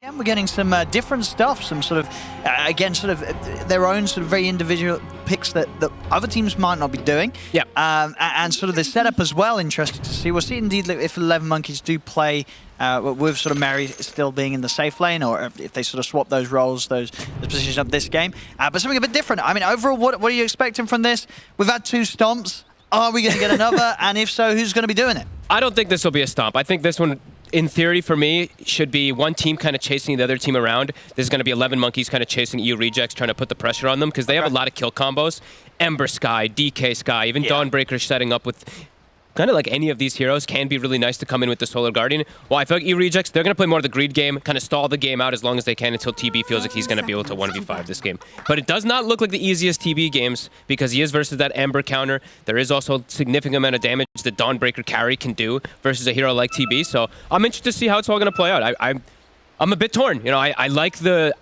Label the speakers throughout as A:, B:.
A: And we're getting some different stuff, some sort of, again, sort of their own sort of very individual picks that other teams might not be doing.
B: Yeah.
A: And sort of the setup as well, interesting to see. We'll see indeed if 11MONKEYZ do play with sort of Mary still being in the safe lane, or if they sort of swap those roles, those positions of this game. But something a bit different. I mean, overall, what are you expecting from this? We've had 2 stomps. Are we going to get another? And if so, who's going to be doing it?
B: I don't think this will be a stomp. I think this one, in theory, for me, should be one team kind of chasing the other team around. This is going to be 11MONKEYZ kind of chasing EU Rejects, trying to put the pressure on them, because they have a lot of kill combos. Ember Sky, DK Sky, even Dawnbreaker setting up with kind of like any of these heroes can be really nice to come in with the Solar Guardian. Well, I feel like EU Rejects, they're going to play more of the greed game, kind of stall the game out as long as they can until TB feels like he's going to be able to 1v5 this game. But it does not look like the easiest TB games, because he is versus that Ember counter. There is also a significant amount of damage that Dawnbreaker carry can do versus a hero like TB. So I'm interested to see how it's all going to play out. I'm a bit torn. You know, I like the...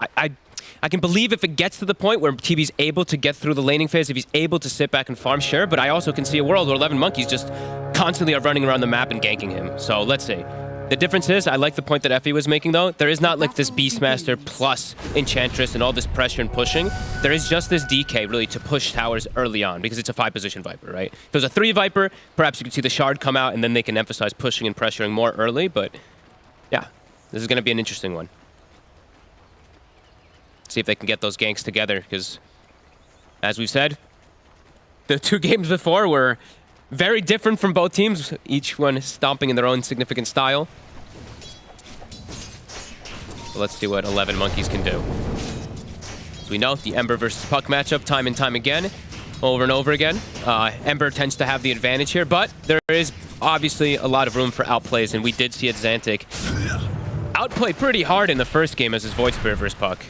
B: I can believe if it gets to the point where TB's able to get through the laning phase, if he's able to sit back and farm, sure, but I also can see a world where 11MONKEYZ just constantly are running around the map and ganking him. So let's see. The difference is, I like the point that Effie was making though, there is not like this Beastmaster plus Enchantress and all this pressure and pushing. There is just this DK really to push towers early on, because it's a 5-position Viper, right? If it was a 3 Viper, perhaps you could see the Shard come out and then they can emphasize pushing and pressuring more early, but yeah, this is going to be an interesting one. See if they can get those ganks together, because as we've said, the 2 games before were very different from both teams, each one stomping in their own significant style. So let's see what 11MONKEYZ can do. As we know, the Ember versus Puck matchup time and time again, over and over again. Ember tends to have the advantage here, but there is obviously a lot of room for outplays, and we did see Xantic outplay pretty hard in the first game as his Void Spirit versus Puck.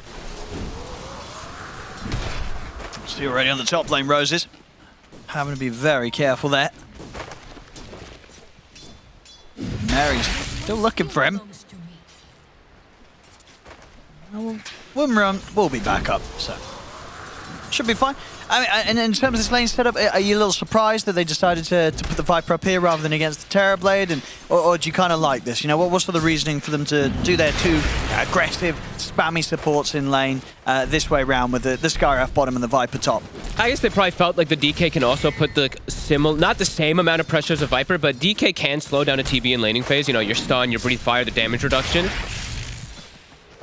A: See already on the top lane, Roses. Having to be very careful there. Mary's still looking for him. We'll be back up, so should be fine. I mean, and in terms of this lane setup, are you a little surprised that they decided to put the Viper up here rather than against the Terrorblade, or do you kind of like this? You know, what's the reasoning for them to do their 2 aggressive, spammy supports in lane this way around with the Skyraf bottom and the Viper top?
B: I guess they probably felt like the DK can also put the not the same amount of pressure as a Viper, but DK can slow down a TB in laning phase. You know, your stun, your breathe fire, the damage reduction.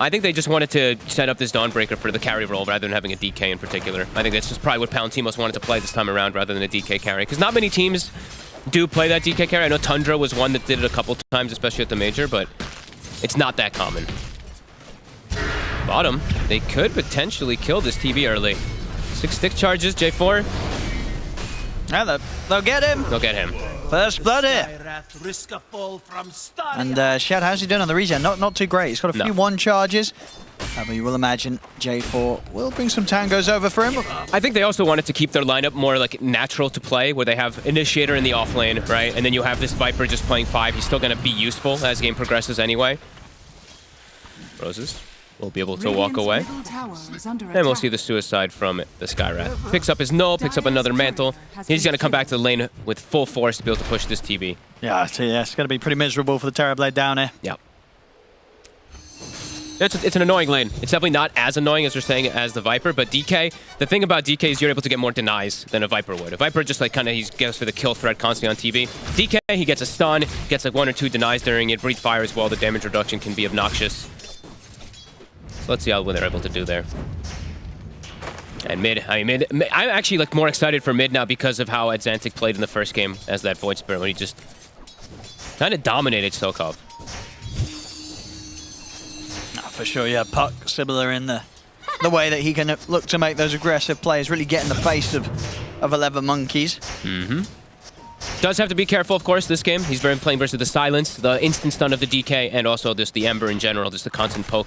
B: I think they just wanted to set up this Dawnbreaker for the carry role rather than having a DK in particular. I think that's just probably what Palantimos wanted to play this time around rather than a DK carry, because not many teams do play that DK carry. I know Tundra was one that did it a couple times, especially at the Major, but it's not that common. Bottom, they could potentially kill this TV early. 6 stick charges, J4.
A: Yeah, they'll get him.
B: They'll get him.
A: First blood here. And Shad, how's he doing on the regen? Not too great. He's got a few 1 charges. But you will imagine J4 will bring some tangos over for him.
B: I think they also wanted to keep their lineup more like natural to play, where they have Initiator in the off lane, right? And then you have this Viper just playing 5. He's still going to be useful as game progresses anyway. Roses will be able to walk away. And we'll see the suicide from the Skywrath. Picks up his null, picks up another mantle. He's going to come back to the lane with full force to be able to push this TB.
A: Yeah, so yeah, it's going to be pretty miserable for the Terrorblade down here.
B: Yep. It's an annoying lane. It's definitely not as annoying as we're saying as the Viper, but DK, the thing about DK is you're able to get more denies than a Viper would. A Viper just like kind of, he goes for the kill threat constantly on TB. DK, he gets a stun, gets like 1 or 2 denies during it, breathe fire as well. The damage reduction can be obnoxious. So let's see how they're able to do there. And mid, I'm actually like more excited for mid now because of how Xantic played in the first game as that Void Spirit, when he just kind of dominated Sokov.
A: For sure, yeah. Puck similar in the way that he can look to make those aggressive plays, really get in the face of 11MONKEYZ.
B: Mm-hmm. Does have to be careful, of course, this game. He's very playing versus the Silence, the instant stun of the DK, and also just the Ember in general, just the constant poke.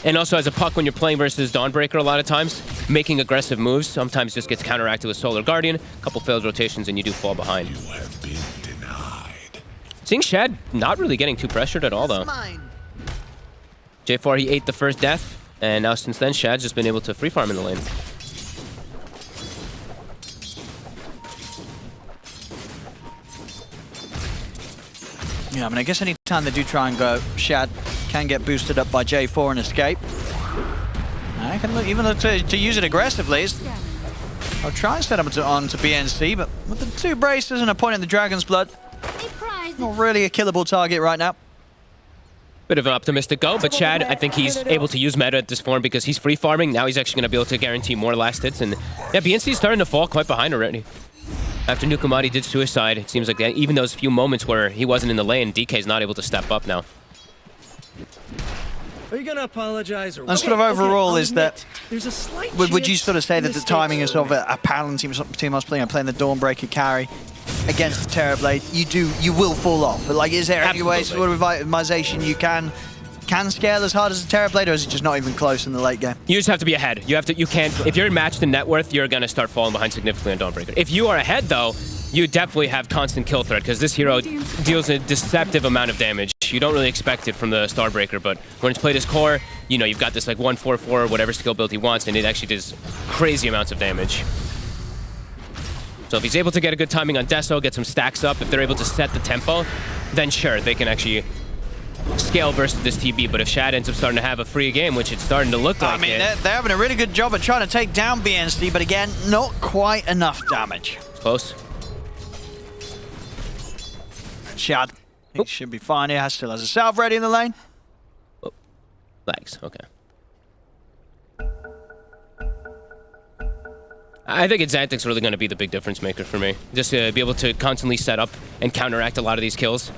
B: And also as a Puck, when you're playing versus Dawnbreaker a lot of times, making aggressive moves sometimes just gets counteracted with Solar Guardian, a couple failed rotations, and you do fall behind.
C: You have been denied.
B: Seeing Shad not really getting too pressured at all, though. J4, he ate the first death, and now since then, Shad's just been able to free farm in the lane.
A: Yeah, I mean, I guess any time they do try and go Shad can get boosted up by J4 and escape. I can look, even look to use it aggressively. I'll try and set him on to BNC, but with the 2 braces and a point in the Dragon's Blood, not really a killable target right now.
B: Bit of an optimistic go, but Chad, I think he's able to use meta at this form because he's free farming. Now he's actually going to be able to guarantee more last hits. And yeah, BNC's starting to fall quite behind already. After Nukamati did suicide, it seems like that even those few moments where he wasn't in the lane, DK's not able to step up now.
D: Are you gonna apologize or
A: and sort of overall is that,
D: there's a slight
A: would you sort of say that the timing is of a Paladin team us playing the Dawnbreaker carry against the Terrorblade, you will fall off. But like, is there any way sort of revitalization you can scale as hard as the Terrorblade, or is it just not even close in the late game?
B: You just have to be ahead. You can't, if you're matched in net worth, you're gonna start falling behind significantly on Dawnbreaker. If you are ahead though, you definitely have constant kill threat because this hero deals a deceptive amount of damage. You don't really expect it from the Starbreaker, but when it's played as core, you know, you've got this like 1/4/4, whatever skill build he wants, and it actually does crazy amounts of damage. So if he's able to get a good timing on Deso, get some stacks up, if they're able to set the tempo, then sure, they can actually scale versus this TB. But if Shad ends up starting to have a free game, which it's starting to look like,
A: I mean, they're having a really good job at trying to take down BNC, but again, not quite enough damage.
B: Close.
A: Shad, he should be fine here. Still has a salve ready in the lane.
B: Oh. Lags, okay. I think Xantic's really going to be the big difference maker for me. Just to be able to constantly set up and counteract a lot of these kills.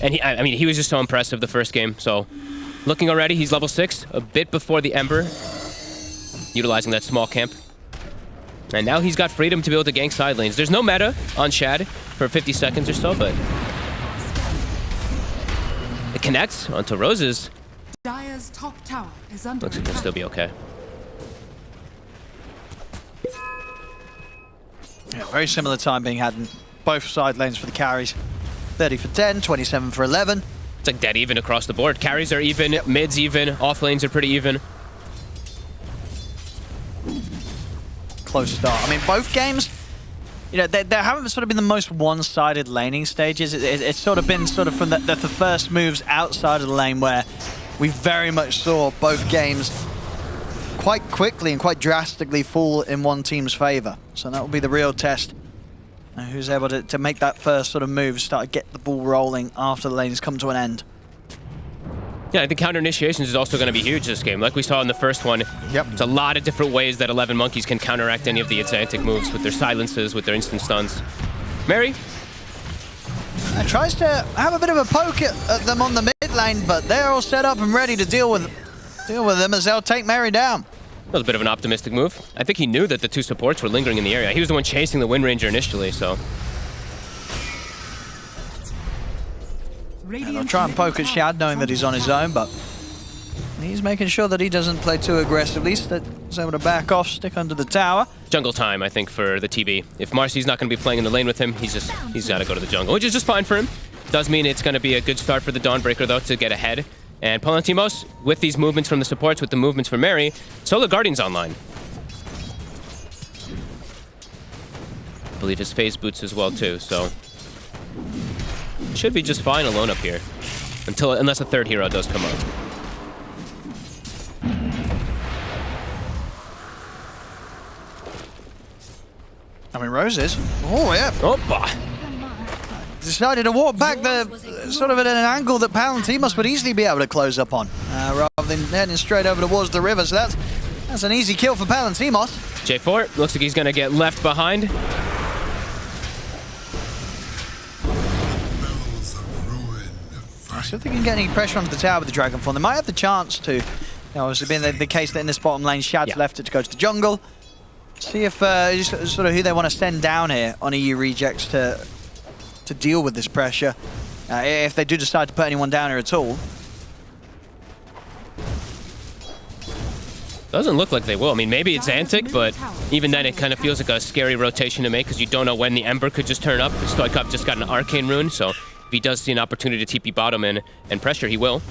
B: And I mean, he was just so impressive the first game. So looking already, he's level 6, a bit before the Ember, utilizing that small camp. And now he's got freedom to be able to gank side lanes. There's no meta on Shad for 50 seconds or so, but it connects onto Roses.
E: Dire's top tower is under
B: Looks like he'll still be okay.
A: Yeah, very similar time being had in both side lanes for the carries. 30 for 10, 27 for 11.
B: It's like dead even across the board. Carries are even, mids even, off lanes are pretty even.
A: Close start. I mean, both games, you know, they haven't sort of been the most one-sided laning stages. It's sort of been sort of from the first moves outside of the lane where we very much saw both games quite quickly and quite drastically fall in one team's favor. So that will be the real test. Who's able to make that first sort of move, start to get the ball rolling after the lanes come to an end.
B: Yeah, I think counter initiations is also going to be huge this game. Like we saw in the first one,
A: Yep.
B: There's a lot of different ways that 11MONKEYZ can counteract any of the Xantic moves with their silences, with their instant stuns. Mary?
A: Tries to have a bit of a poke at them on the mid lane, but they're all set up and ready to deal with them as they'll take Mary down.
B: That was a bit of an optimistic move. I think he knew that the 2 supports were lingering in the area. He was the one chasing the Wind Ranger initially, so.
A: And they'll try and poke at Shad, knowing that he's on his own, but he's making sure that he doesn't play too aggressively, so that he's able to back off, stick under the tower.
B: Jungle time, I think, for the TB. If Marcy's not going to be playing in the lane with him, he's got to go to the jungle, which is just fine for him. Does mean it's going to be a good start for the Dawnbreaker, though, to get ahead. And Palantimos, with these movements from the supports, with the movements from Mary, Solar Guardian's online. I believe his phase boots as well, too, so should be just fine alone up here. Unless a third hero does come up.
A: I mean, Roses. Oh, yeah.
B: Opa!
A: Decided to walk back sort of at an angle that Palantimos would easily be able to close up on, rather than heading straight over towards the river. So that's an easy kill for Palantimos.
B: J4 looks like he's going to get left behind.
A: So if they can get any pressure onto the tower with the Dragonfall, they might have the chance to, you know, obviously being the case that in this bottom lane, Shad's left it to go to the jungle. See if sort of who they want to send down here on EU Rejects to deal with this pressure, if they do decide to put anyone down here at all.
B: Doesn't look like they will. I mean, maybe it's Xantic, but even then it kind of feels like a scary rotation to make because you don't know when the Ember could just turn up. Stoikov just got an Arcane Rune, so if he does see an opportunity to TP bottom in and pressure, he will.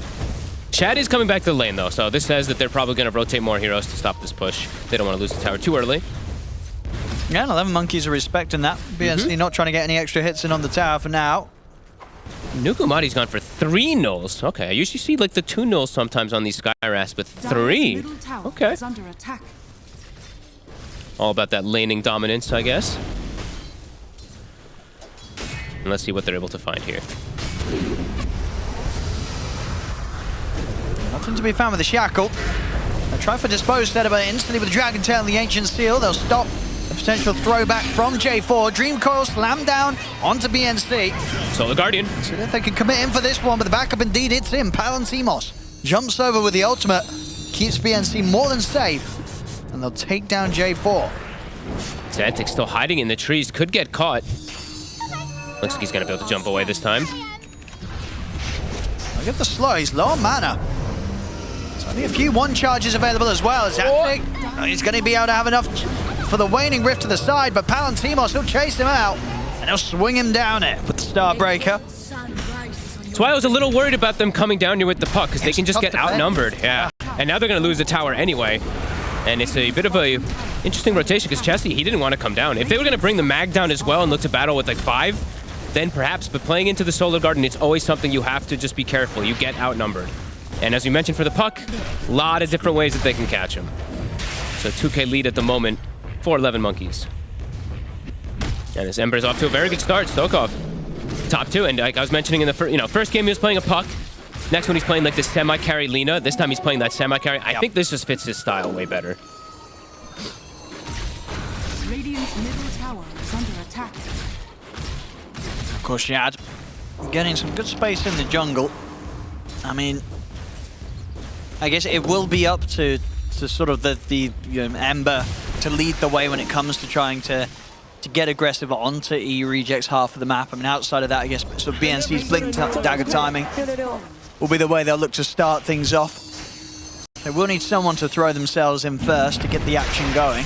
B: Shad is coming back to the lane, though, so this says that they're probably going to rotate more heroes to stop this push. They don't want to lose the tower too early.
A: Yeah, and 11MONKEYZ are respecting that. BNC not trying to get any extra hits in on the tower for now.
B: Nukumati's gone for 3 nulls. Okay, I usually see like the 2 nulls sometimes on these Skyrasp, but 3.
E: Middle tower
B: Okay.
E: is under attack.
B: All about that laning dominance, I guess. And let's see what they're able to find here.
A: Nothing to be found with the Shackle. They'll try for Dispose set but instantly with the Dragon Tail and the Ancient Seal. They'll stop a potential throwback from J4. Dream Coil slammed down onto BNC.
B: Solar Guardian.
A: So if they can commit in for this one, but the backup indeed it's him. Palantimos jumps over with the ultimate, keeps BNC more than safe, and they'll take down J4.
B: Xantic still hiding in the trees, could get caught. Looks like he's gonna be able to jump away this time.
A: Look at the slow, he's low on mana. There's only a few 1 charges available as well. Xantic, he's gonna be able to have enough for the waning rift to the side, but Palantimos will chase him out, and he'll swing him down it with the Starbreaker.
B: That's why I was a little worried about them coming down here with the puck, because they can just get outnumbered. Yeah, and now they're gonna lose the tower anyway. And it's a bit of a interesting rotation, because Chessie, he didn't want to come down. If they were gonna bring the mag down as well and look to battle with like 5, then perhaps, but playing into the Solar Garden, it's always something you have to just be careful. You get outnumbered. And as we mentioned for the puck, a lot of different ways that they can catch him. So 2K lead at the moment for 11MONKEYZ. And this Ember's off to a very good start. Stokov, top 2, and like I was mentioning in the first game he was playing a puck. Next one he's playing like the semi-carry Lina. This time he's playing that semi-carry. I think this just fits his style way better.
E: Radiant's middle tower is under attack.
A: Of course, Shad getting some good space in the jungle. I mean, I guess it will be up to sort of the Ember to lead the way when it comes to trying to get aggressive onto EU Reject's half of the map. I mean, outside of that, I guess sort of BNC's blink dagger timing will be the way they'll look to start things off. They will need someone to throw themselves in first to get the action going.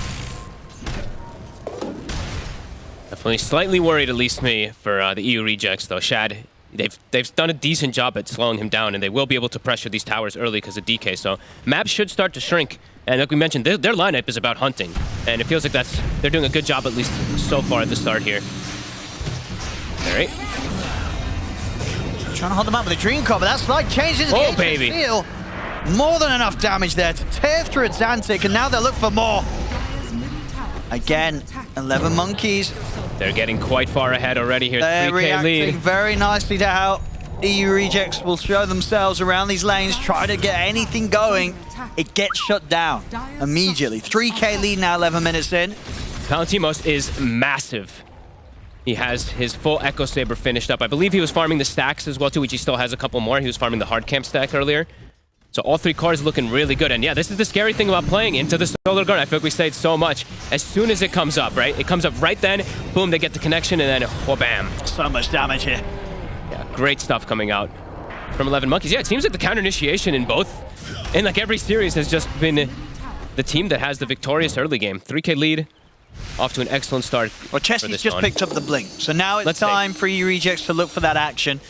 B: Definitely slightly worried, at least me, for the EU Rejects, though. Shad, they've done a decent job at slowing him down, and they will be able to pressure these towers early because of DK, so maps should start to shrink. And like we mentioned, their lineup is about hunting, and it feels like they're doing a good job, at least so far at the start here. All right.
A: Trying to hold them up with a Dream Coil, but that slide changes the
B: Oh, baby.
A: Seal. More than enough damage there to tear through Xantic, and now they'll look for more. Again, 11MONKEYZ.
B: They're getting quite far ahead already here.
A: They're
B: 3K
A: reacting
B: lead.
A: very nicely to how EU Rejects will show themselves around these lanes, try to get anything going. It gets shut down immediately. 3K lead now, 11 minutes in.
B: Palantimos is massive. He has his full Echo Saber finished up. I believe he was farming the stacks as well too, which he still has a couple more. He was farming the hard camp stack earlier. So all 3 cars looking really good. And yeah, this is the scary thing about playing into the Solar Guard. I feel like we say it so much. As soon as it comes up, right? It comes up right then, boom, they get the connection, and then wha-bam.
A: So much damage here.
B: Yeah, great stuff coming out from 11MONKEYZ. Yeah, it seems like the counter initiation in like every series has just been the team that has the victorious early game. 3K lead, off to an excellent start.
A: Well, Chessie's just picked up the blink. So now it's time for EU Rejects to look for that action.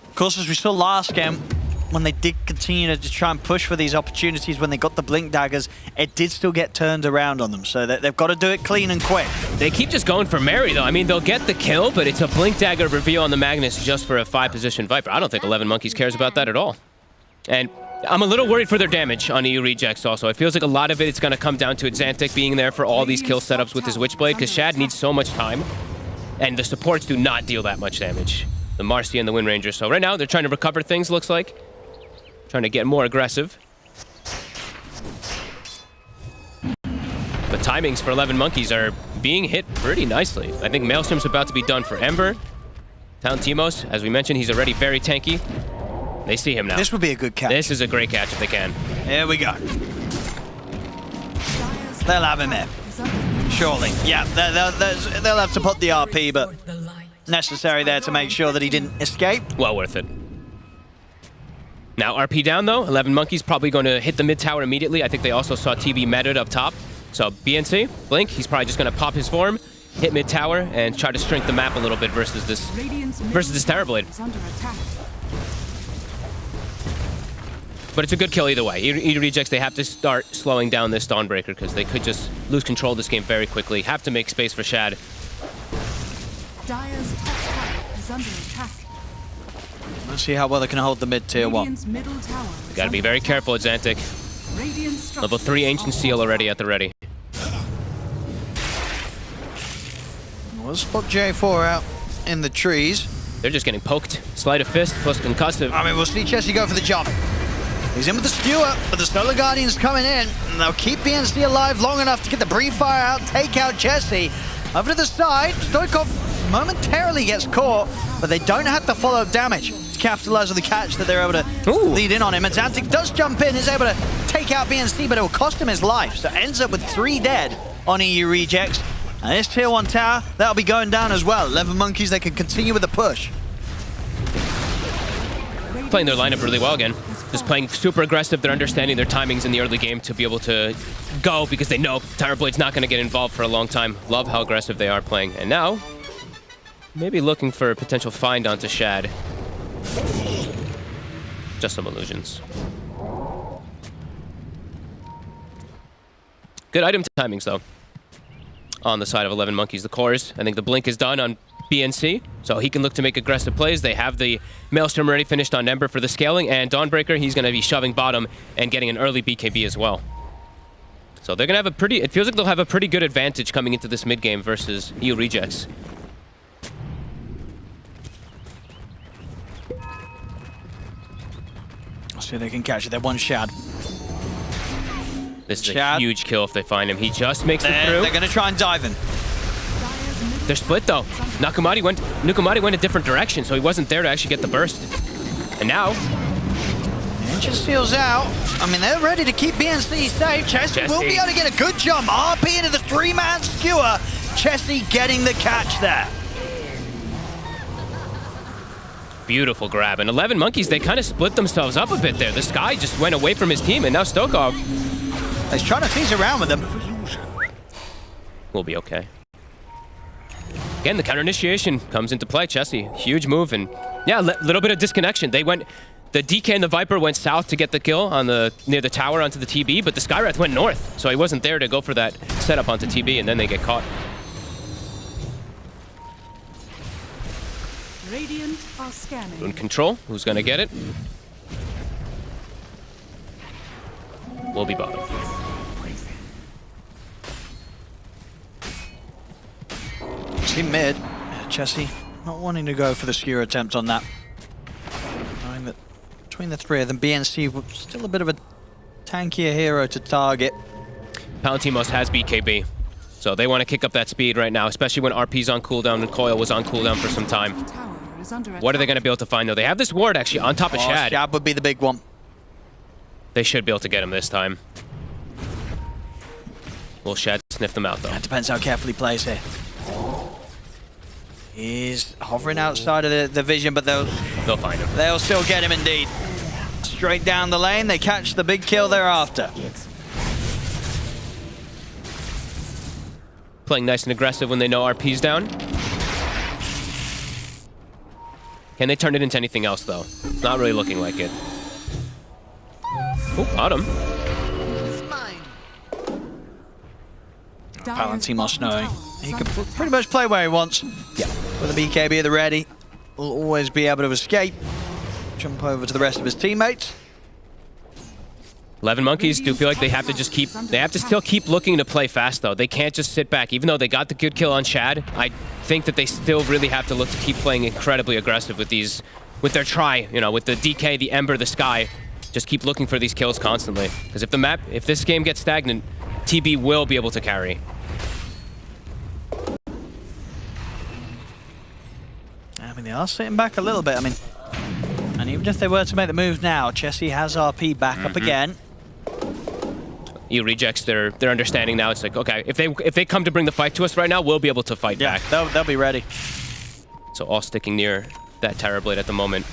A: Of course, as we saw last game, when they did continue to try and push for these opportunities when they got the blink daggers, it did still get turned around on them. So they've got to do it clean and quick.
B: They keep just going for Mary, though. I mean, they'll get the kill, but it's a blink dagger reveal on the Magnus just for a 5-position Viper. I don't think 11MONKEYZ cares about that at all. And I'm a little worried for their damage on EU Rejects also. It feels like a lot of it's going to come down to Xantic being there for all these kill setups with his Witchblade, because Shad needs so much time, and the supports do not deal that much damage. The Marcy and the Wind Ranger. So right now, they're trying to recover things, looks like. Trying to get more aggressive. The timings for 11MONKEYZ are being hit pretty nicely. I think Maelstrom's about to be done for Ember. Palantimos, as we mentioned, he's already very tanky. They see him now.
A: This would be a good catch.
B: This is a great catch if they can.
A: Here we go. They'll have him there. Surely. Yeah, they'll have to put the RP, but necessary there to make sure that he didn't escape.
B: Well worth it. Now RP down though, 11MONKEYZ probably going to hit the mid tower immediately. I think they also saw TV meted up top. So BNC, Blink, he's probably just going to pop his form, hit mid tower, and try to shrink the map a little bit versus this Terrorblade. But it's a good kill either way. EU Rejects, they have to start slowing down this Dawnbreaker because they could just lose control of this game very quickly. Have to make space for Shad.
E: Dire's top tower is under attack.
A: Let's see how well they can hold the mid-tier one.
E: Radiant's middle tower is
B: Gotta be
E: under
B: very
E: attack.
B: careful, Xantic.
E: Radiant structures
B: Level 3 Ancient
E: are
B: Seal already at the ready.
A: We'll spot J4 out in the trees.
B: They're just getting poked. Sleight of fist plus concussive.
A: I mean, we'll see Chessie go for the jump. He's in with the skewer, but the Solar Guardian's coming in, and they'll keep BNC alive long enough to get the Breeze Fire out, take out Chessie. Over to the side, Stoikov momentarily gets caught, but they don't have to follow up damage to capitalize on the catch that they're able to lead in on him. And Xantic does jump in, is able to take out BNC, but it will cost him his life. So ends up with 3 dead on EU Rejects. And this tier 1 tower, that'll be going down as well. 11MONKEYZ, they can continue with the push.
B: Playing their lineup really well again. Just playing super aggressive. They're understanding their timings in the early game to be able to go because they know Terrorblade's not going to get involved for a long time. Love how aggressive they are playing. And now, maybe looking for a potential find onto Shad. Just some illusions. Good item timings, though. On the side of 11MONKEYZ, the cores. I think the blink is done on BNC, so he can look to make aggressive plays. They have the Maelstrom already finished on Ember for the scaling, and Dawnbreaker, he's going to be shoving bottom and getting an early BKB as well. So they're going to have a pretty... It feels like they'll have a pretty good advantage coming into this mid game versus EU Rejects.
A: Let's see if they can catch it. They're one Shad.
B: This is a
A: Shad.
B: huge kill if they find him. He just makes it through.
A: They're going to try and dive in.
B: They're split though. Nukamati went a different direction, so he wasn't there to actually get the burst. And now,
A: Ninja steals out. I mean, they're ready to keep BNC safe. Chessie will be able to get a good jump. RP into the 3-man skewer. Chessie getting the catch there.
B: beautiful grab. And 11MONKEYZ, they kind of split themselves up a bit there. This guy just went away from his team, and now Stoikov...
A: He's trying to tease around with them.
B: We'll be okay. Again, the counter initiation comes into play. Chessie, huge move, and yeah, a little bit of disconnection. They went, the DK and the Viper went south to get the kill on the near the tower onto the TB, but the Skywrath went north, so he wasn't there to go for that setup onto TB, and then they get caught.
E: Radiant are scanning.
B: In control, who's gonna get it? We'll be bottom.
A: See mid. Chessie not wanting to go for the skewer attempt on that. Knowing that between the three of them, BNC was still a bit of a tankier hero to target.
B: Palantimos has BKB, so they want to kick up that speed right now, especially when RP's on cooldown and Coil was on cooldown for some time. What are they going to be able to find, though? They have this ward, actually, on top of Shad.
A: Shad would be the big one.
B: They should be able to get him this time. Will Shad sniff them out, though?
A: That depends how carefully he plays here. He's hovering outside of the vision, but they'll
B: find him.
A: They'll still get him indeed. Straight down the lane, they catch the big kill thereafter.
B: Playing nice and aggressive when they know RP's down. Can they turn it into anything else, though? It's not really looking like it. Oh, bottom.
A: Palantimos knowing he can pretty much play where he wants. Yeah. With a BKB at the ready, will always be able to escape. Jump over to the rest of his teammates.
B: 11MONKEYZ do feel like they have to just keep, they have to still keep looking to play fast, though. They can't just sit back. Even though they got the good kill on Shad, I think that they still really have to look to keep playing incredibly aggressive with these, with their try, you know, with the DK, the Ember, the Sky. Just keep looking for these kills constantly. Because if this game gets stagnant, TB will be able to carry.
A: I mean, they are sitting back a little bit. I mean, and even if they were to make the move now, Chessie has RP back up again.
B: EU Rejects, they're understanding now. It's like, okay, if they come to bring the fight to us right now, we'll be able to fight back.
A: They'll be ready.
B: So all sticking near that Terrorblade at the moment.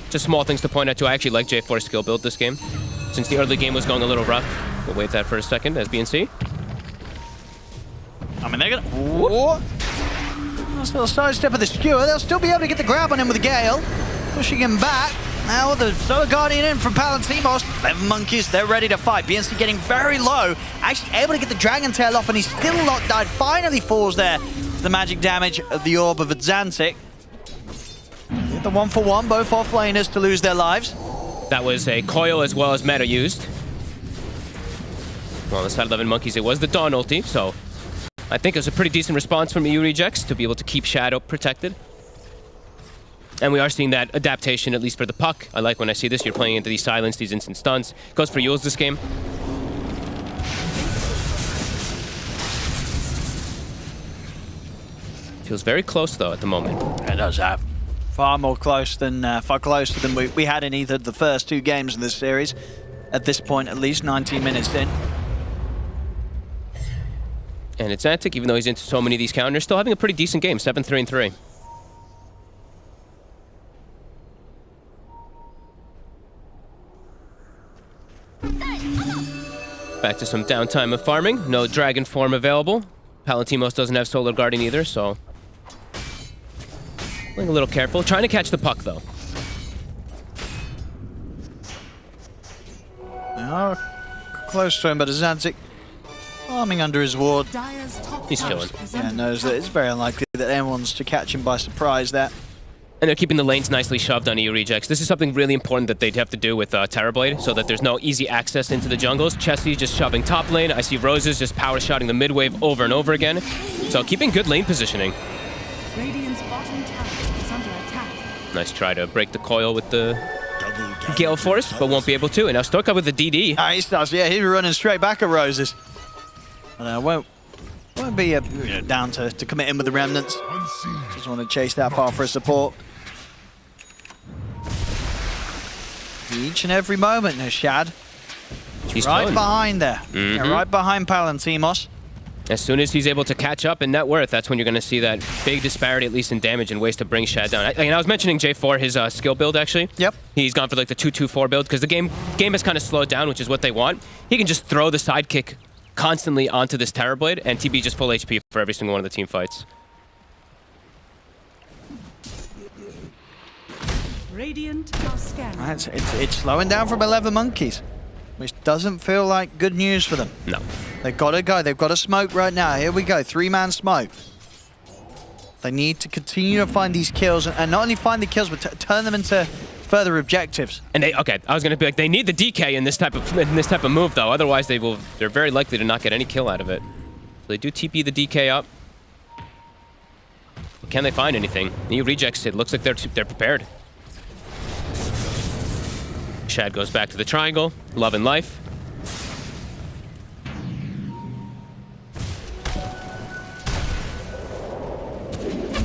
B: Just small things to point out too. I actually like J4's skill build this game. Since the early game was going a little rough. We'll wait that for a second as BNC.
A: I mean, they're gonna... Whoa. Nice little sidestep of the skewer. They'll still be able to get the grab on him with the Gale. Pushing him back. Now with the Solar Guardian in from Palantimos. 11MONKEYZ, they're ready to fight. BNC getting very low. Actually able to get the Dragon Tail off, and he's still not died. Finally falls there to the magic damage of the Orb of Xantic. The 1-for-1, both off laners to lose their lives.
B: That was a coil as well as meta used. Well, on the side of 11MONKEYZ, it was the Dawn ulti, so I think it was a pretty decent response from EU Rejects to be able to keep Shadow protected. And we are seeing that adaptation, at least for the puck. I like when I see this. You're playing into these silence, these instant stuns. Goes for Yules this game. Feels very close, though, at the moment.
A: It does have far closer than we had in either of the first 2 games in this series. At this point, at least 19 minutes in.
B: And it's Antic, even though he's into so many of these counters, still having a pretty decent game, 7-3-3. Back to some downtime of farming. No Dragon form available. Palantimos doesn't have Solar Guardian either, so being a little careful. Trying to catch the puck, though.
A: Oh, close to him, but Azantic farming under his ward.
E: Dire's top
B: He's
E: tower
B: chilling.
E: is
A: Yeah,
E: under
A: knows that it's very unlikely that anyone's to catch him by surprise there.
B: And they're keeping the lanes nicely shoved on EU Rejects. This is something really important that they'd have to do with Terrorblade, so that there's no easy access into the jungles. Chessie just shoving top lane. I see Roses just power shotting the mid wave over and over again. So keeping good lane positioning.
E: Radiant's bottom tower is under attack.
B: Nice try to break the coil with the
C: Double damage.
B: Gale Force, but won't be able to. And now Storka with the DD.
A: He starts, yeah, he's running straight back at Roses. And won't be down to commit in with the remnants.
C: Unseen.
A: Just want to chase that far for a support. Each and every moment, there's Shad.
B: He's
A: Right
B: chilling.
A: behind there. Yeah, right behind Palantimos.
B: As soon as he's able to catch up in net worth, that's when you're going to see that big disparity, at least in damage and ways to bring Shad down. I was mentioning J4, his skill build, actually.
A: Yep.
B: He's gone for like the 2-2-4 build, because the game has kind of slowed down, which is what they want. He can just throw the sidekick constantly onto this Terrorblade, and TB just full HP for every single one of the team fights.
E: Radiant are scanning.
A: It's slowing down from 11MONKEYZ, which doesn't feel like good news for them.
B: No.
A: They've got to go. They've got to smoke right now. Here we go. 3-man smoke. They need to continue to find these kills, and not only find the kills, but turn them into further objectives.
B: And I was going to be like, they need the DK in this type of move, though. Otherwise, they're very likely to not get any kill out of it. So they do TP the DK up. But can they find anything? EU Rejects, it looks like they're prepared. Shad goes back to the triangle. Love and life.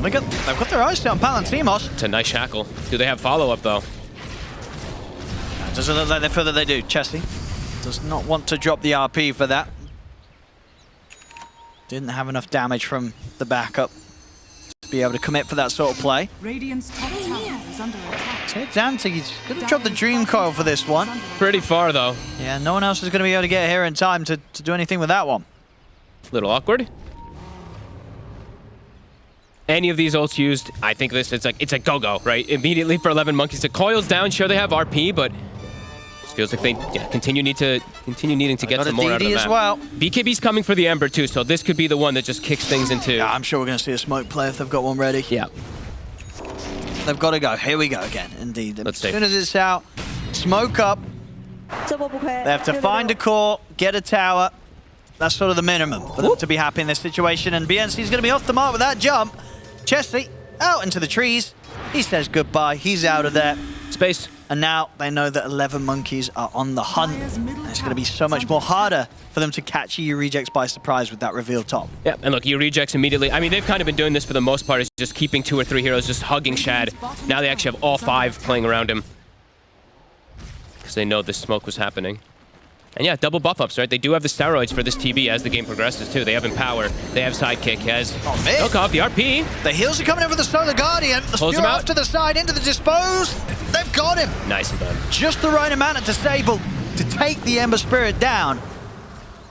A: They've got their eyes on Palantimos.
B: It's a nice shackle. Do they have follow-up, though?
A: Doesn't look like they feel that they do. Chessie does not want to drop the RP for that. Didn't have enough damage from the backup to be able to commit for that sort of play.
E: Radiant's top tower is under attack.
A: It's Antic. He's going to drop the Dream Coil for this one.
B: Pretty far, though.
A: Yeah, no one else is going to be able to get here in time to do anything with that one.
B: Little awkward. Any of these ults used, I think it's a go-go, right? Immediately for 11MONKEYZ. The coil's down, sure they have RP, but it feels like they continue needing to get some more out of the
A: DD
B: map.
A: as well.
B: BKB's coming for the Ember too, so this could be the one that just kicks things into...
A: Yeah, I'm sure we're going to see a smoke play if they've got one ready.
B: Yeah.
A: They've got to go. Here we go again, indeed.
B: Let's
A: As
B: see.
A: soon as it's out, smoke up. They have to find a core, get a tower. That's sort of the minimum for them to be happy in this situation. And BNC's going to be off the mark with that jump. Chessie out into the trees. He says goodbye. He's out of there.
B: Space.
A: And now they know that 11MONKEYZ are on the hunt. And it's going to be so much more harder for them to catch EU Rejects by surprise with that reveal top.
B: Yeah, and look, EU Rejects immediately... I mean, they've kind of been doing this for the most part, is just keeping 2 or 3 heroes, just hugging Shad. Now they actually have all 5 playing around him. Because they know this smoke was happening. And yeah, double buff ups, right? They do have the steroids for this TB as the game progresses too. They have Empower, they have Sidekick, he has Milk off the RP.
A: The heals are coming in for the Solar Guardian. The
B: Pulls
A: Spear
B: him out.
A: off to the side, into the Dispose. They've got him.
B: Nicely done.
A: Just the right amount of disable to take the Ember Spirit down.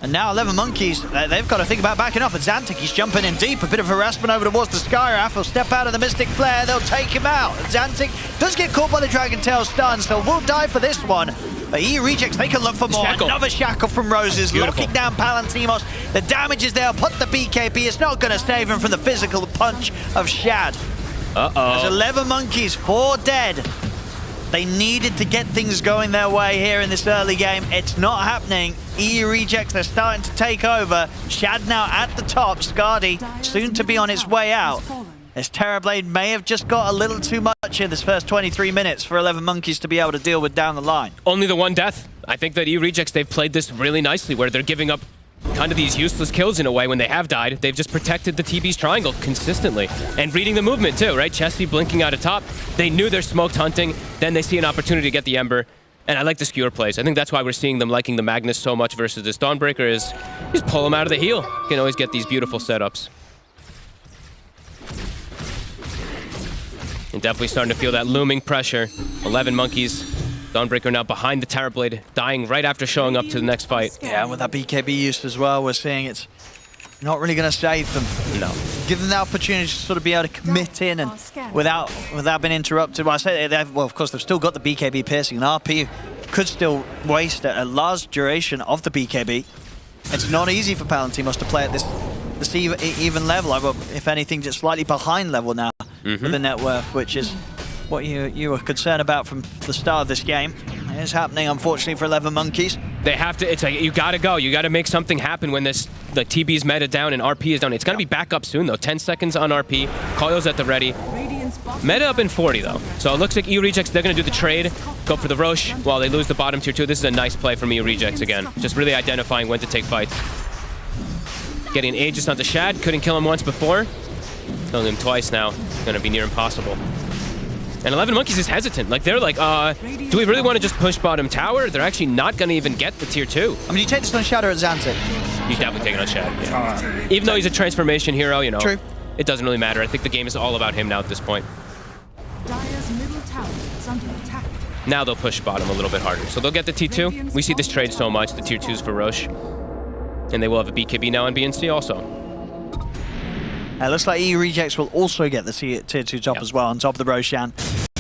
A: And now 11MONKEYZ, they've got to think about backing off. It's Xantic, he's jumping in deep. A bit of harassment over towards the Skywrath. He'll step out of the Mystic Flare, they'll take him out. Xantic does get caught by the Dragon Tail stun, so will die for this one. But EU Rejects, they can look for more.
B: Shackle.
A: Another shackle from Roses,
B: Beautiful.
A: locking down Palantimos. The damage is there, put the BKB. It's not going to save him from the physical punch of Shad. There's 11MONKEYZ, 4 dead. They needed to get things going their way here in this early game. It's not happening. EU Rejects, they're starting to take over. Shad now at the top. Skadi soon to be on its way out. This Terrorblade may have just got a little too much in this first 23 minutes for 11MONKEYZ to be able to deal with down the line.
B: Only the one death. I think that EU Rejects, they've played this really nicely, where they're giving up kind of these useless kills in a way when they have died. They've just protected the TB's triangle consistently. And reading the movement too, right? Chesty blinking out of top. They knew they're smoked hunting. Then they see an opportunity to get the Ember. And I like the skewer plays. I think that's why we're seeing them liking the Magnus so much versus this Dawnbreaker is just pull them out of the heel. You can always get these beautiful setups. And definitely starting to feel that looming pressure. 11MONKEYZ. Dawnbreaker now behind the Terrorblade, dying right after showing up to the next fight.
A: Yeah, with that BKB use as well, we're seeing it's not really going to save them.
B: No.
A: Give them the opportunity to sort of be able to commit in and without being interrupted. Well, I say well, of course, they've still got the BKB piercing, and RP could still waste a large duration of the BKB. It's not easy for Palantimos to play at this even level. If anything, just slightly behind level now with the net worth, which is what you were concerned about from the start of this game. It is happening, unfortunately, for 11MONKEYZ.
B: They have to, it's like, you gotta go. You gotta make something happen when this, the TB's meta down and RP is down. It's gonna be back up soon, though. 10 seconds on RP. Coil's at the ready. Meta up in 40, though. So it looks like EU Rejects, they're gonna do the trade, go for the Roche while they lose the bottom tier 2. This is a nice play from EU Rejects again. Just really identifying when to take fights. Getting an Aegis onto Shad. Couldn't kill him once before. Killing him twice now. It's gonna be near impossible. And 11MONKEYZ is hesitant. Like, they're like, do we really want to just push bottom tower? They're actually not going to even get the tier 2.
A: I mean, you take this on Shadow at Xantic.
B: You definitely take it on Shad, yeah. Even though he's a transformation hero, you know,
A: True.
B: It doesn't really matter. I think the game is all about him now at this point.
E: Dire's middle tower is under attack.
B: Now they'll push bottom a little bit harder. So they'll get the T2. We see this trade so much, the tier 2s for Roche. And they will have a BKB now on BNC also.
A: It looks like EU Rejects will also get the tier 2 top as well on top of the Roshan.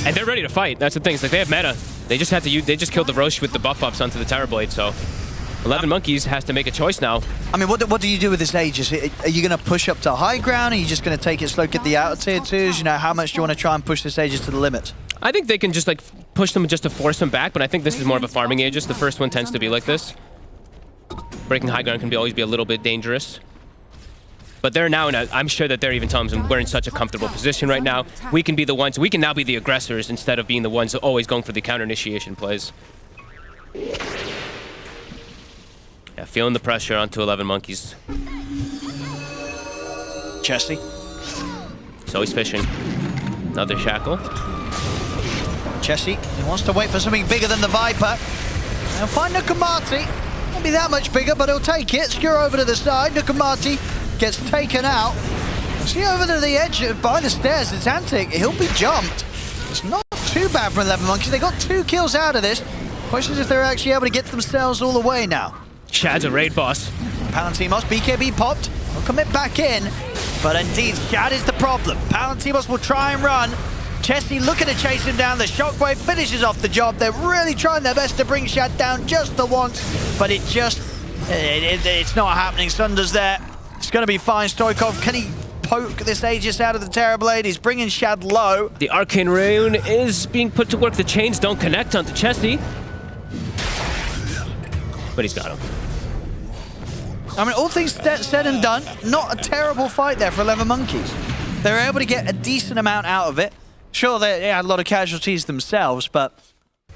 B: And they're ready to fight. That's the thing. It's like they have meta. They just had to use, they just killed the Roche with the buff ups onto the Terrorblade. So 11MONKEYZ has to make a choice now.
A: I mean, what do you do with this Aegis? Are you going to push up to high ground? Are you just going to take it slow, get the outer tier 2s? You know, how much do you want to try and push this Aegis to the limit?
B: I think they can just like push them just to force them back, but I think this is more of a farming Aegis. The first one tends to be like this. Breaking high ground can always be a little bit dangerous. But they're now in a, I'm sure that they're even telling them we're in such a comfortable position right now. We can be the ones, we can now be the aggressors instead of being the ones always going for the counter initiation plays. Yeah, feeling the pressure onto 11MONKEYZ.
A: Chesty.
B: So he's fishing. Another shackle.
A: Chesty, he wants to wait for something bigger than the Viper. He'll find Nukamati. Won't be that much bigger, but he'll take it. Skewer over to the side. Nukamati gets taken out. See over to the edge by the stairs. It's Antic. He'll be jumped. It's not too bad for 11MONKEYZ. They got 2 kills out of this. Question is if they're actually able to get themselves all the way now.
B: Shad's a raid boss.
A: Palantimos, BKB popped. He'll commit back in. But indeed, Shad is the problem. Palantimos will try and run. Chesty looking to chase him down. The shockwave finishes off the job. They're really trying their best to bring Shad down just the once. But it just, it's not happening. Sunder's there. It's going to be fine. Stoikov, can he poke this Aegis out of the Terrorblade? He's bringing Shad low.
B: The Arcane Rune is being put to work. The chains don't connect onto Chesty. But he's got him.
A: I mean, all things said and done, not a terrible fight there for 11MONKEYZ. They were able to get a decent amount out of it. Sure, they had a lot of casualties themselves, but,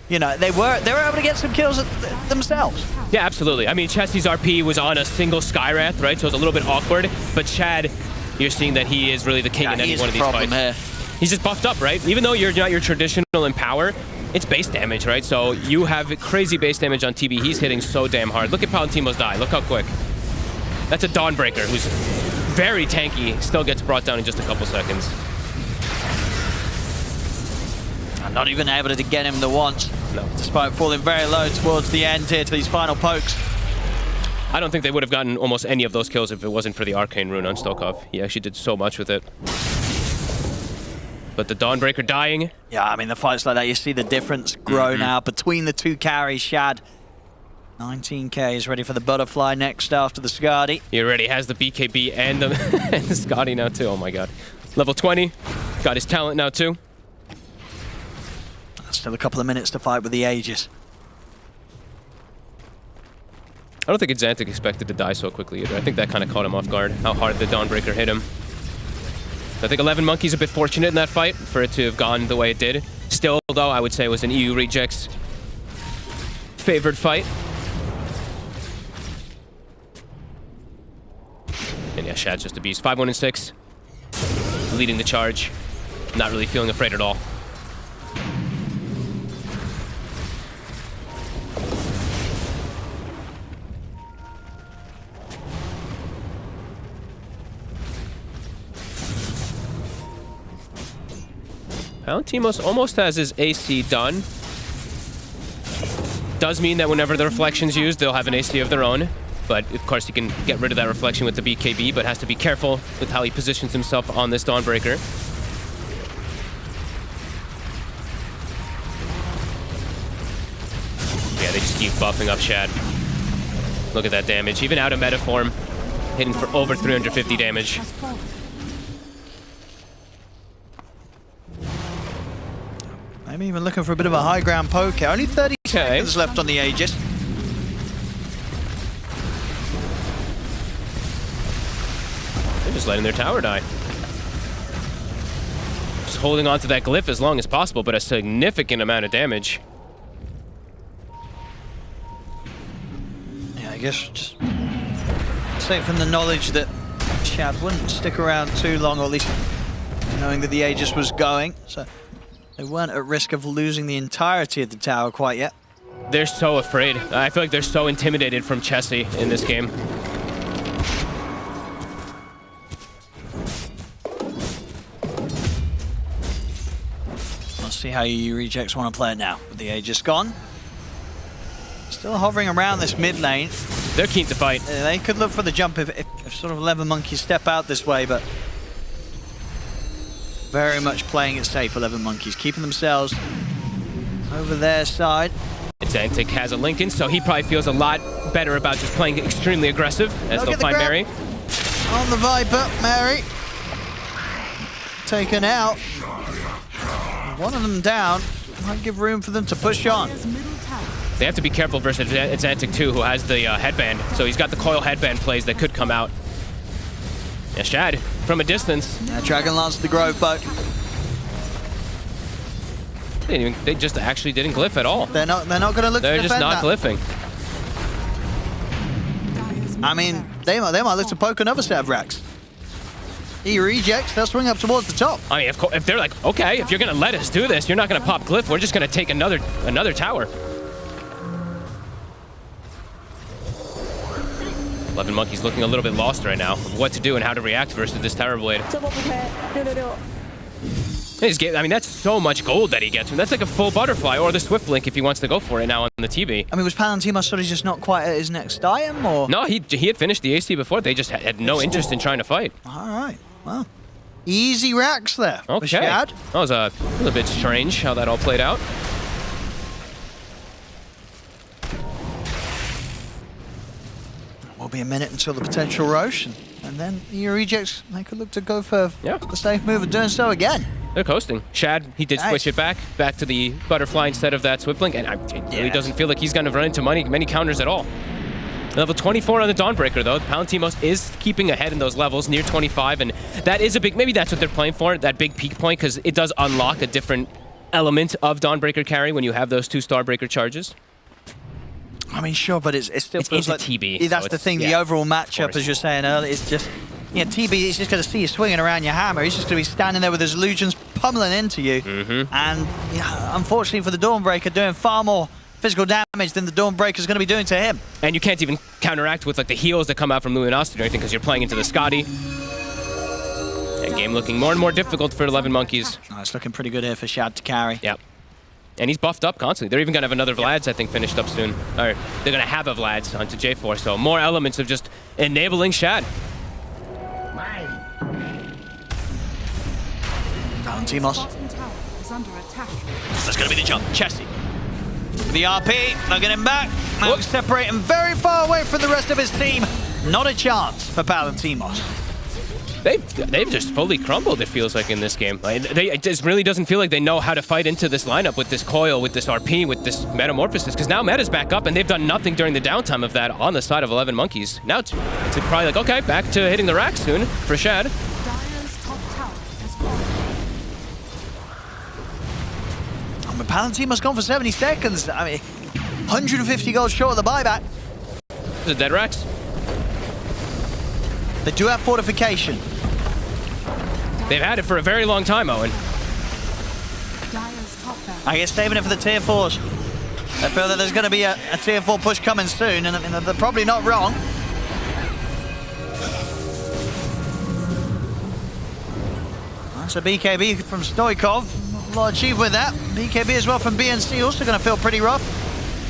A: you know, they were able to get some kills themselves.
B: Yeah, absolutely. I mean, Chesty's RP was on a single Skywrath, right? So it's a little bit awkward. But Shad, you're seeing that he is really the king in any one of these fights. Here. He's just buffed up, right? Even though you're not your traditional in power, it's base damage, right? So you have crazy base damage on TB. He's hitting so damn hard. Look at Palantimos die. Look how quick. That's a Dawnbreaker who's very tanky. Still gets brought down in just a couple seconds.
A: I'm not even able to get him the once.
B: No.
A: Despite falling very low towards the end here to these final pokes.
B: I don't think they would have gotten almost any of those kills if it wasn't for the Arcane Rune on Stokov. He actually did so much with it. But the Dawnbreaker dying.
A: Yeah, I mean, the fights like that, you see the difference grow now between the 2 carries. Shad, 19k, is ready for the Butterfly next after the Skadi.
B: He already has the BKB and the, and the Skadi now too. Oh my god. Level 20. Got his talent now too.
A: Still a couple of minutes to fight with the Aegis.
B: I don't think Xantic expected to die so quickly either. I think that kind of caught him off guard, how hard the Dawnbreaker hit him. I think 11MONKEYZ a bit fortunate in that fight for it to have gone the way it did. Still, though, I would say it was an EU Rejects favored fight. And yeah, Shad's just a beast. 5-1-6. Leading the charge. Not really feeling afraid at all. Palantimos almost has his AC done. Does mean that whenever the reflection's used, they'll have an AC of their own. But of course, he can get rid of that reflection with the BKB, but has to be careful with how he positions himself on this Dawnbreaker. Yeah, they just keep buffing up Shad. Look at that damage. Even out of meta form, hitting for over 350 damage.
E: Has fallen.
A: I'm even looking for a bit of a high ground poke here. Only 30
B: Okay.
A: seconds left on the Aegis.
B: They're just letting their tower die. Just holding on to that glyph as long as possible, but a significant amount of damage.
A: Yeah, I guess just safe in the knowledge that Shad wouldn't stick around too long, or at least knowing that the Aegis was going. So they weren't at risk of losing the entirety of the tower quite yet.
B: They're so afraid. I feel like they're so intimidated from Chessie in this game.
A: Let's see how you Rejects want to play it now. With the Aegis gone. Still hovering around this mid lane.
B: They're keen to fight.
A: They could look for the jump if sort of 11MONKEYZ step out this way, but very much playing it safe, 11MONKEYZ, keeping themselves over their side.
B: Xantic has a Lincoln, so he probably feels a lot better about just playing extremely aggressive as they'll find Mary.
A: On the Viper, Mary. Taken out. One of them down. Might give room for them to push on.
E: Dire's middle tower.
B: They have to be careful versus Xantic too, who has the headband. So he's got the coil headband plays that could come out. Yeah, Shad, from a distance.
A: Yeah, Dragon Lance the Grove Boat.
B: They just actually didn't glyph at all.
A: They're not going to look
B: They're
A: to
B: just
A: defend
B: not
A: that.
B: glyphing.
E: Dire's
A: I
E: middle
A: mean,
E: tower.
A: they might look to poke another set of racks. He Rejects, they'll swing up towards the top.
B: I mean, if they're like, okay, if you're gonna let us do this, you're not gonna pop glyph. We're just gonna take another tower. 11MONKEYZ looking a little bit lost right now of what to do and how to react versus this Tower Blade. I mean, that's so much gold that he gets. That's like a full butterfly or the Swift Blink if he wants to go for it now on the TV.
A: I mean, was Palantimos sort of just not quite at his next item, or?
B: No, he had finished the AC before. They just had no interest in trying to fight.
A: All right, well, easy racks there. for
B: Okay.
A: Shad.
B: That was a little bit strange how that all played out.
A: Will be a minute until the potential Roche, and then he Rejects, they could look to go for
B: Yeah.
A: the safe move of doing so again.
B: They're coasting. Shad, he did switch it back to the butterfly instead of that Swift Blink, and it really doesn't feel like he's going to run into many counters at all. Level 24 on the Dawnbreaker, though. Palantimos is keeping ahead in those levels, near 25, and that is a big, maybe that's what they're playing for, that big peak point, because it does unlock a different element of Dawnbreaker carry when you have those 2 Starbreaker charges.
A: I mean, sure, but it still feels
B: a
A: like
B: TB,
A: that's
B: so
A: the
B: it's-
A: thing. The
B: yeah,
A: overall matchup,
B: course.
A: as you're saying earlier, is just TB. He's just going to see you swinging around your hammer. He's just going to be standing there with his illusions pummeling into you. And unfortunately for the Dawnbreaker, doing far more physical damage than the Dawnbreaker's going to be doing to him.
B: And you can't even counteract with like the heals that come out from Luminosity or anything because you're playing into the Scotty. And game looking more and more difficult for 11MONKEYZ.
A: Oh, it's looking pretty good here for Shad to carry.
B: Yep. And he's buffed up constantly. They're even going to have another Vlad's, I think, finished up soon. Or they're going to have a Vlad's onto J4, so more elements of just enabling Shad.
A: Palantimos.
E: Bottom tower is under attack.
A: That's going to be the jump. Chessie. The RP, lugging him back. Now separating very far away from the rest of his team. Not a chance for Palantimos.
B: they've just fully crumbled, it feels like, in this game. Like, it just really doesn't feel like they know how to fight into this lineup with this coil, with this RP, with this metamorphosis, because now meta's back up and they've done nothing during the downtime of that on the side of 11MONKEYZ. Now it's probably like, okay, back to hitting the rack soon for Shad.
E: Dire's top tower has fallen.
A: And Palantima's gone for 70 seconds. I mean, 150 gold short of the buyback.
B: The dead racks.
A: They do have fortification.
B: They've had it for a very long time, Owen.
E: Dire's top barracks.
A: I guess saving it for the tier 4s. I feel that there's going to be a tier 4 push coming soon, and I mean, they're probably not wrong. That's a BKB from Stoikov. A lot achieved with that. BKB as well from BNC, also going to feel pretty rough.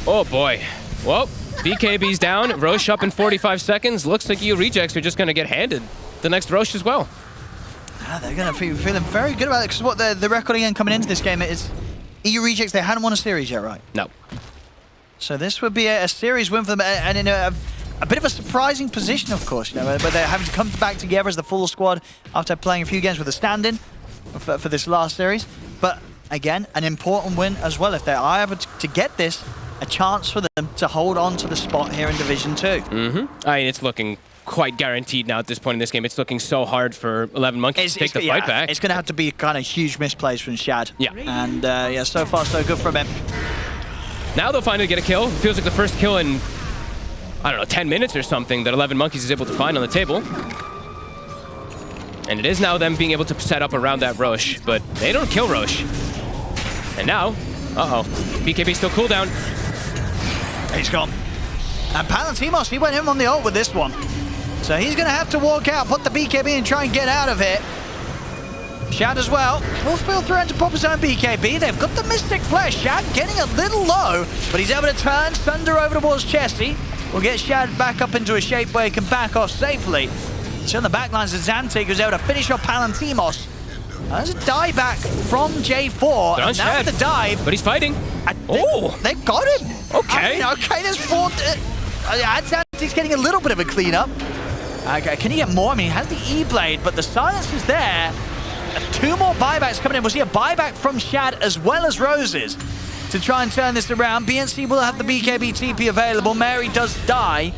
B: Oh boy. Well, BKB's down. Roche up in 45 seconds. Looks like EU Rejects are just going to get handed the next Roche as well.
A: They're going to be feeling very good about it, because what the record again coming into this game is EU Rejects, they hadn't won a series yet, right?
B: No.
A: So this would be a series win for them, and in a bit of a surprising position, of course, you know, but they're having to come back together as the full squad after playing a few games with a stand-in for this last series. But again, an important win as well. If they are able to get this, a chance for them to hold on to the spot here in Division 2.
B: Mm-hmm. I mean, it's looking quite guaranteed now at this point in this game. It's looking so hard for 11MONKEYZ to take the fight back.
A: It's going to have to be kind of huge misplays from Shad.
B: Yeah.
A: And yeah, so far so good from him.
B: Now they'll finally get a kill. It feels like the first kill in, I don't know, 10 minutes or something that 11MONKEYZ is able to find on the table. And it is now them being able to set up around that Roche, but they don't kill Roche. And now, BKB still cooldown.
A: He's gone. And Palantimos, he went in on the ult with this one. So he's going to have to walk out, put the BKB and try and get out of it. Shad as well. Wolffield through into pop his own BKB. They've got the Mystic Flesh. Shad getting a little low, but he's able to turn Thunder over towards Chesty. We'll get Shad back up into a shape where he can back off safely. So on the back lines of Xantic, who's able to finish off Palantimos. There's a dive back from J4.
B: And
A: now the dive.
B: But he's fighting.
A: They got him.
B: Okay.
A: I mean, okay, there's 4. Xantic's getting a little bit of a cleanup. Okay, can he get more? I mean, he has the E-Blade, but the silence is there. 2 more buybacks coming in. We'll see a buyback from Shad as well as Roses to try and turn this around. BNC will have the BKB TP available. Mary does die.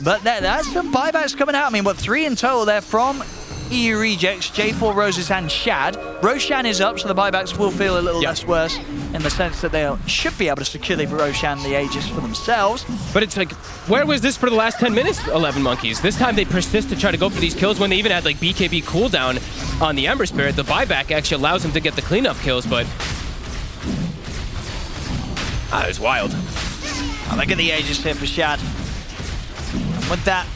A: But there's some buybacks coming out. I mean, what, 3 in total there from EU Rejects, J4, Roses, and Shad. Roshan is up, so the buybacks will feel a little less worse in the sense that they should be able to secure the Roshan the Aegis for themselves.
B: But it's like, where was this for the last 10 minutes, 11MONKEYZ? This time they persist to try to go for these kills when they even had like BKB cooldown on the Ember Spirit. The buyback actually allows them to get the cleanup kills, but it was wild.
A: Oh, look at the Aegis here for Shad. And with that,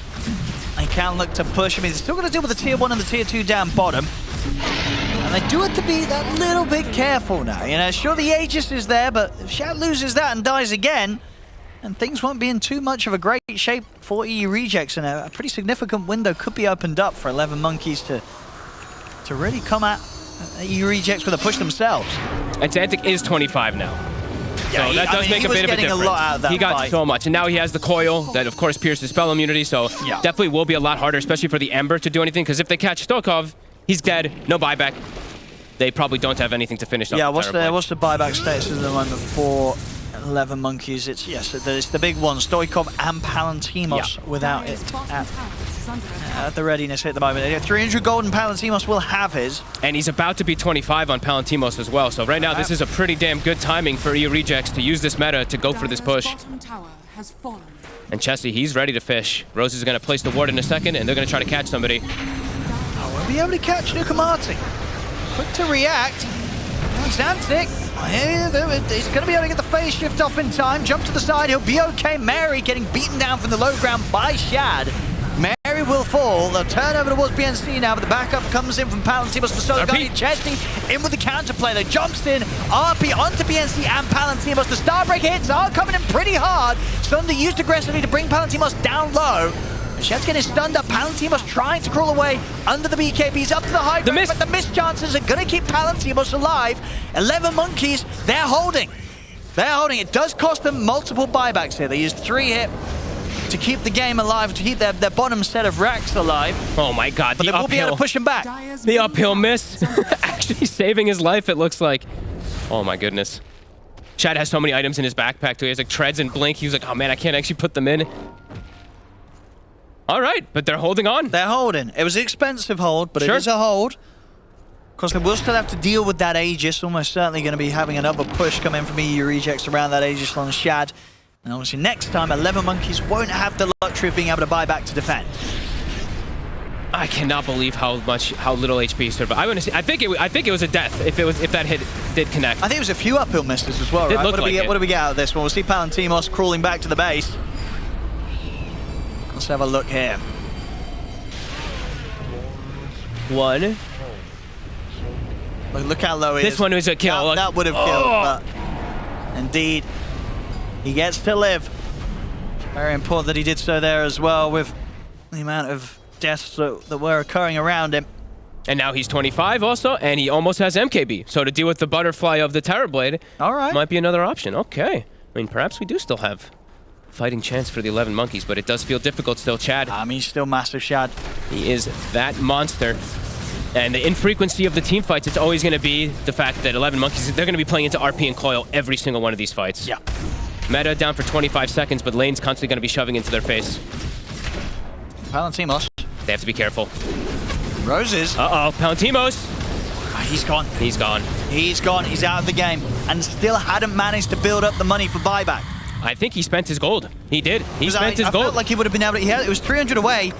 A: they can look to push. I mean, they're still going to deal with the tier 1 and the tier 2 down bottom. And they do have to be that little bit careful now. You know, sure, the Aegis is there, but if Shad loses that and dies again, and things won't be in too much of a great shape for EU Rejects, and a pretty significant window could be opened up for 11MONKEYZ to really come at EU Rejects with a push themselves.
B: And Xantic is 25 now.
A: Yeah,
B: so that does make a bit of a difference.
A: A lot out of that
B: he got
A: fight.
B: so much, and now he has the coil that, of course, pierces spell immunity. So definitely will be a lot harder, especially for the Ember to do anything. Because if they catch Stokov, he's dead. No buyback. They probably don't have anything to finish up.
A: Yeah, what's the buyback status at the moment for 11MONKEYZ? It's the big one, Stoikov and Palantimos without it at the readiness at the moment. 300 gold and Palantimos will have his.
B: And he's about to be 25 on Palantimos as well. So right now, this is a pretty damn good timing for EU Rejects to use this meta to go for this push. And Chesty, he's ready to fish. Rose is going to place the ward in a second, and they're going to try to catch somebody.
A: We'll be able to catch Nukamati. Quick to react. Xantic, he's going to be able to get the phase shift off in time. Jump to the side, he'll be okay. Mary getting beaten down from the low ground by Shad. Mary will fall. They'll turn over towards BNC now, but the backup comes in from Palantimos for Solo Guy. Chesty in with the counterplay. They jumps in. RP onto BNC and Palantimos. The Starbreak hits are coming in pretty hard. Thunder used aggressively to bring Palantimos down low. Shad's getting stunned up. Palantimos trying to crawl away under the BKBs up to the high ground, but the missed chances are going to keep Palantimos alive. 11MONKEYZ, they're holding. They're holding. It does cost them multiple buybacks here. They used 3 hit to keep the game alive, to keep their bottom set of racks alive.
B: Oh my god,
A: But
B: the
A: they will be able
B: uphill.
A: to push him back.
E: Dire's
B: The
E: middle
B: uphill
E: tower
B: miss.
E: is under attack.
B: Actually saving his life, it looks like. Oh my goodness. Chad has so many items in his backpack too. He has like treads and blink. He was like, oh man, I can't actually put them in. All right, but they're holding on.
A: They're holding. It was an expensive hold, but
B: Sure.
A: it is a hold. Of course, they will still have to deal with that Aegis. Almost certainly going to be having another push come in from EU Rejects around that Aegis on Shad. And obviously next time, 11MONKEYZ won't have the luxury of being able to buy back to defend.
B: I cannot believe how little HP he survived. I think it was a death if that hit did connect.
A: I think it was a few uphill misses as well,
B: Did
A: right?
B: look
A: What do we
B: like
A: get?
B: it.
A: What do we get out of this one? We'll see Palantimos crawling back to the base. Let's have a look here.
B: One.
A: Look how low he is.
B: This one was a kill.
A: That, that would have killed, but indeed, he gets to live. Very important that he did so there as well, with the amount of deaths that were occurring around him.
B: And now he's 25 also, and he almost has MKB. So to deal with the butterfly of the Terrorblade
A: All right.
B: might be another option. Okay. I mean, perhaps we do still have fighting chance for the 11MONKEYZ, but it does feel difficult still, Chad.
A: I mean, still massive Shad.
B: He is that monster. And the infrequency of the team fights, it's always going to be the fact that 11MONKEYZ, they're going to be playing into RP and Coil every single one of these fights.
A: Yeah.
B: Meta down for 25 seconds, but lane's constantly going to be shoving into their face.
A: Palantimos.
B: They have to be careful.
A: Roses.
B: Uh-oh, Palantimos.
A: He's gone.
B: He's gone.
A: He's gone. He's out of the game. And still hadn't managed to build up the money for buyback.
B: I think he spent his gold. He did. He
A: 'Cause
B: spent his
A: I
B: gold.
A: felt like he would have been able to... It was 300 away.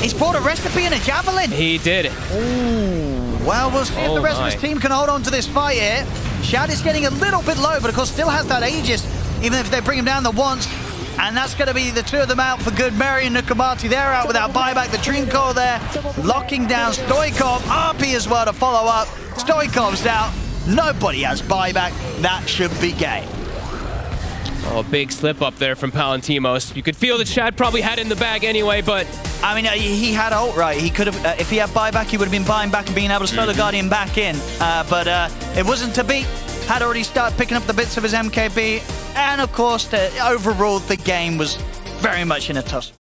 A: He's brought a recipe and a javelin.
B: He did.
A: Ooh. Well, we'll see if
B: Oh
A: the rest
B: my.
A: of his team can hold on to this fight here. Shad is getting a little bit low, but of course still has that Aegis, even if they bring him down the once. And that's going to be the two of them out for good. Mary and Nukamati, they're out without buyback. The Dream Core there, locking down Stoikov. RP as well to follow up. Stoikov's out. Nobody has buyback. That should be game.
B: Oh, big slip up there from Palantimos. You could feel that Chad probably had it in the bag anyway, but
A: I mean, he had ult, right? He could have, if he had buyback, he would have been buying back and being able to slow the Guardian back in. But it wasn't to be. Had already started picking up the bits of his MKB. And of course, overall, the game was very much in a toss.